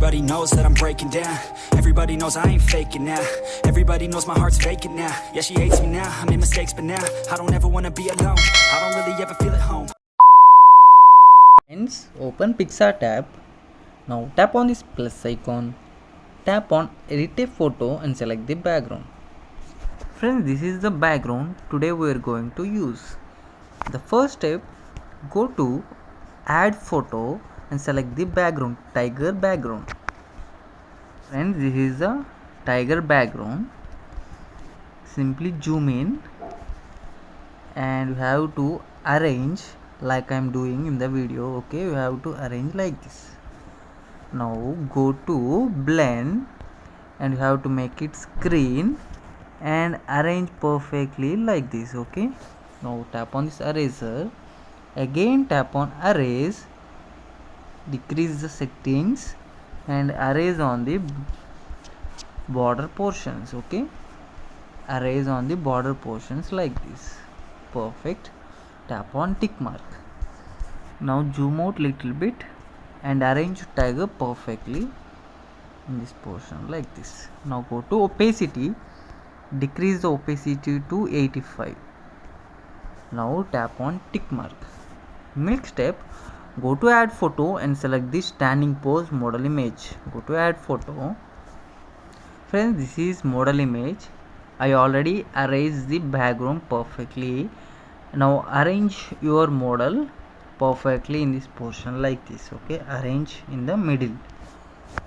Everybody knows that I'm breaking down. Everybody knows I ain't faking now. Everybody knows my heart's vacant now. Yeah, she hates me now. I made mistakes, but now I don't ever wanna be alone. I don't really ever feel at home. Friends, open PicsArt app. Now tap on this plus icon. Tap on edit a photo and select the background. Friends, this is the background today we are going to use. The first step, go to add photo and select the background, tiger background. Friends, this is the tiger background. Simply zoom in and you have to arrange like I am doing in the video. Okay, you have to arrange like this. Now go to blend and you have to make it screen and arrange perfectly like this. Okay, now tap on this eraser, again tap on erase, decrease the settings and erase on the border portions. Okay, erase on the border portions like this. Perfect. Tap on tick mark. Now zoom out little bit and arrange tiger perfectly in this portion like this. Now go to opacity, decrease the opacity to 85. Now tap on tick mark. Next step, go to add photo and select the standing pose model image. Go to add photo. Friends, this is model image. I already arranged the background perfectly. Now arrange your model perfectly in this portion like this. Okay, arrange in the middle.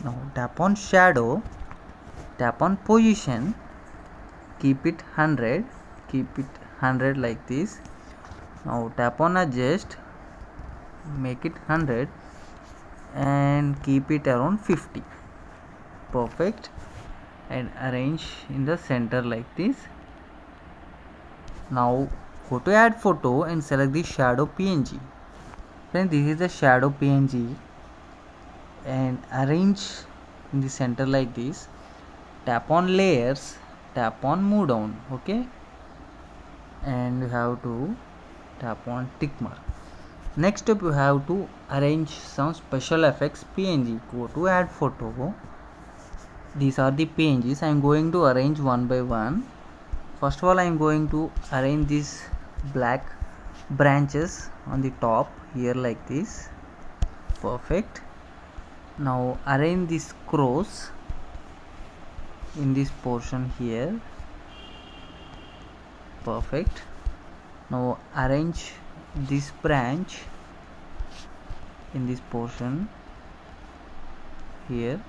Now tap on shadow, tap on position, keep it 100, keep it 100 like this. Now tap on adjust, make it 100 and keep it around 50. Perfect. And arrange in the center like this. Now go to add photo and select the shadow PNG. Then this is the shadow PNG and arrange in the center like this. Tap on layers, tap on move down. Okay, and you have to tap on tick mark. Next step, you have to arrange some special effects PNG. Go to add photo. These are the PNGs. I am going to arrange one by one. First of all, I am going to arrange these black branches on the top here like this. Perfect. Now arrange these crows in this portion here. Perfect. Now arrange this branch in this portion here.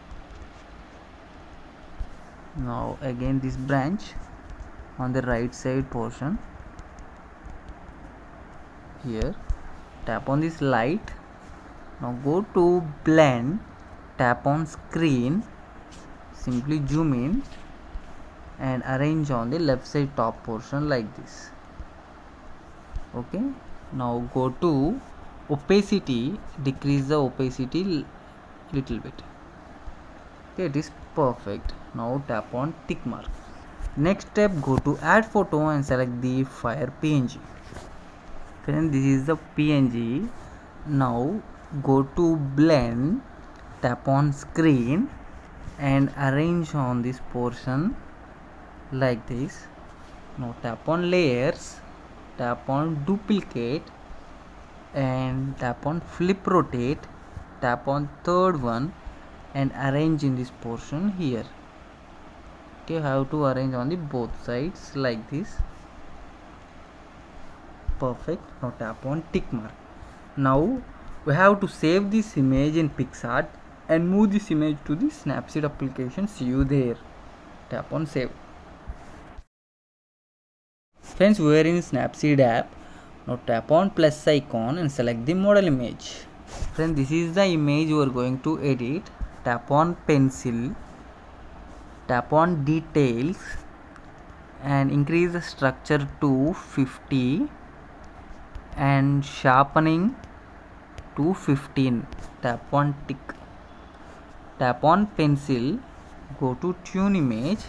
Now again this branch on the right side portion here. Tap on this light. Now go to blend, tap on screen, simply zoom in and arrange on the left side top portion like this. Okay, now go to opacity, decrease the opacity little bit. Okay, it is perfect. Now tap on tick mark. Next step, go to add photo and select the fire PNG. Then this is the PNG. Now go to blend, tap on screen and arrange on this portion like this. Now tap on layers, tap on duplicate and tap on flip rotate, tap on third one and arrange in this portion here. Okay, have to arrange on the both sides like this. Perfect. Now tap on tick mark. Now we have to save this image in PicsArt and move this image to the Snapseed application. See you there. Tap on save. Friends, we are in Snapseed app. Now tap on plus icon and select the model image. Friends, this is the image we are going to edit. Tap on pencil, tap on details and increase the structure to 50 and sharpening to 15. Tap on tick. Tap on pencil, go to tune image,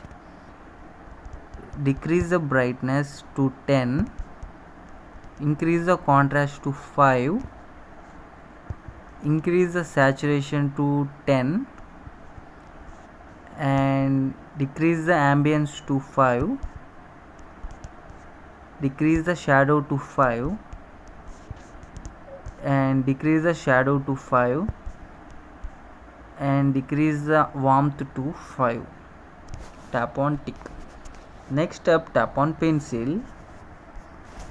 decrease the brightness to 10, increase the contrast to 5, increase the saturation to 10 and decrease the ambience to 5, decrease the shadow to 5, and decrease the shadow to 5, and decrease the warmth to 5. Tap on tick. Next step, tap on pencil,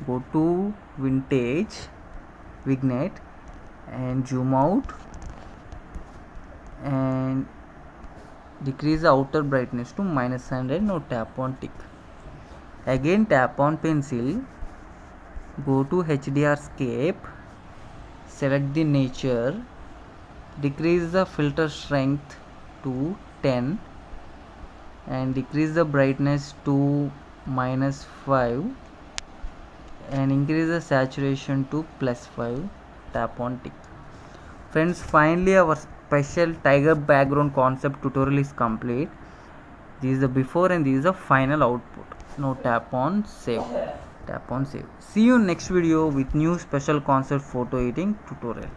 go to vintage, vignette, and zoom out and decrease the outer brightness to -100. Now tap on tick. Again tap on pencil, go to HDRscape, select the nature, decrease the filter strength to 10 and decrease the brightness to -5 and increase the saturation to +5. Tap on tick. Friends, finally our special tiger background concept tutorial is complete. This is the before and this is the final output. Now tap on save. Tap on save. See you next video with new special concept photo editing tutorial.